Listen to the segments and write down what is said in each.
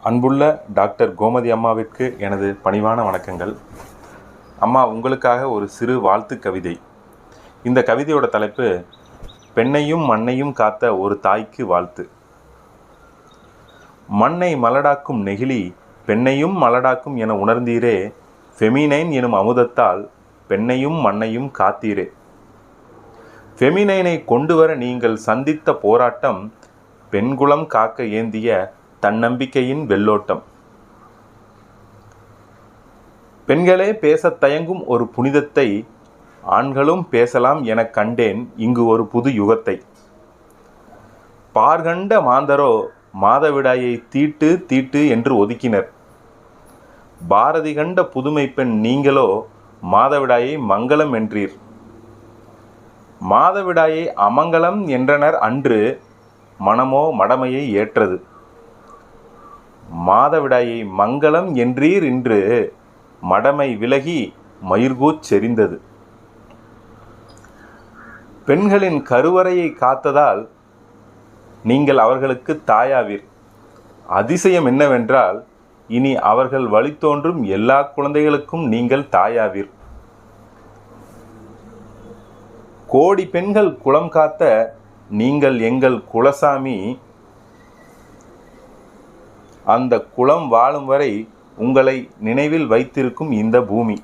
அன்புள்ள டாக்டர் கோமதி அம்மாவிற்கு எனது பணிவான வணக்கங்கள். அம்மா, உங்களுக்காக ஒரு சிறு வாழ்த்து கவிதை. இந்த கவிதையோட தலைப்பு, பெண்ணையும் மண்ணையும் காத்த ஒரு தாய்க்கு வாழ்த்து. மண்ணை மலடாக்கும் நெகிழி பெண்ணையும் மலடாக்கும் என உணர்ந்தீரே, ஃபெமினைன் எனும் அமுதத்தால் பெண்ணையும் மண்ணையும் காத்தீரே. ஃபெமினைனை கொண்டுவர நீங்கள் சந்தித்த போராட்டம் பெண்குலம் காக்க ஏந்திய தன்னம்பிக்கையின் வெள்ளோட்டம். பெண்களே பேசத் தயங்கும் ஒரு புனிதத்தை ஆண்களும் பேசலாம் எனக் கண்டேன் இங்கு ஒரு புது யுகத்தை. பார்கண்ட மாந்தரோ மாதவிடாயை தீட்டு தீட்டு என்று ஒதுக்கினர். பாரதி கண்ட புதுமை பெண் நீங்களோ மாதவிடாயை மங்களம் என்றீர். மாதவிடாயை அமங்கலம் என்றனர் அன்று, மனமோ மடமையை ஏற்றது. மாதவிடாயை மங்களம் என்றீர் இன்று, மடமை விலகி மயிர்கூச் செறிந்தது. பெண்களின் கருவறையை காத்ததால் நீங்கள் அவர்களுக்கு தாயாவீர். அதிசயம் என்னவென்றால், இனி அவர்கள் வழித்தோன்றும் எல்லா குழந்தைகளுக்கும் நீங்கள் தாயாவீர். கோடி பெண்கள் குலம் காத்த நீங்கள் எங்கள் குலசாமி. அந்த குலம் வாழும் வரை உங்களை நினைவில் வைத்திருக்கும் இந்த பூமி.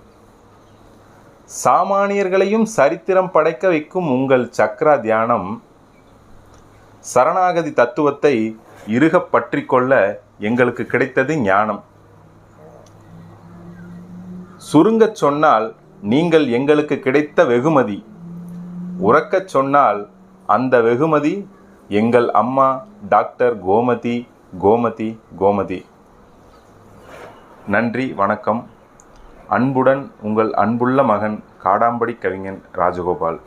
சாமானியர்களையும் சரித்திரம் படைக்க வைக்கும் உங்கள் சக்ரா தியானம். சரணாகதி தத்துவத்தை இறுகப் பற்றி கொள்ள எங்களுக்கு கிடைத்தது ஞானம். சுருங்கச் சொன்னால் நீங்கள் எங்களுக்கு கிடைத்த வெகுமதி. உறக்கச் சொன்னால் அந்த வெகுமதி எங்கள் அம்மா டாக்டர் கோமதி கோமதி கோமதி. நன்றி, வணக்கம். அன்புடன் உங்கள் அன்புள்ள மகன் காடாம்படி கவிஞன் ராஜகோபால்.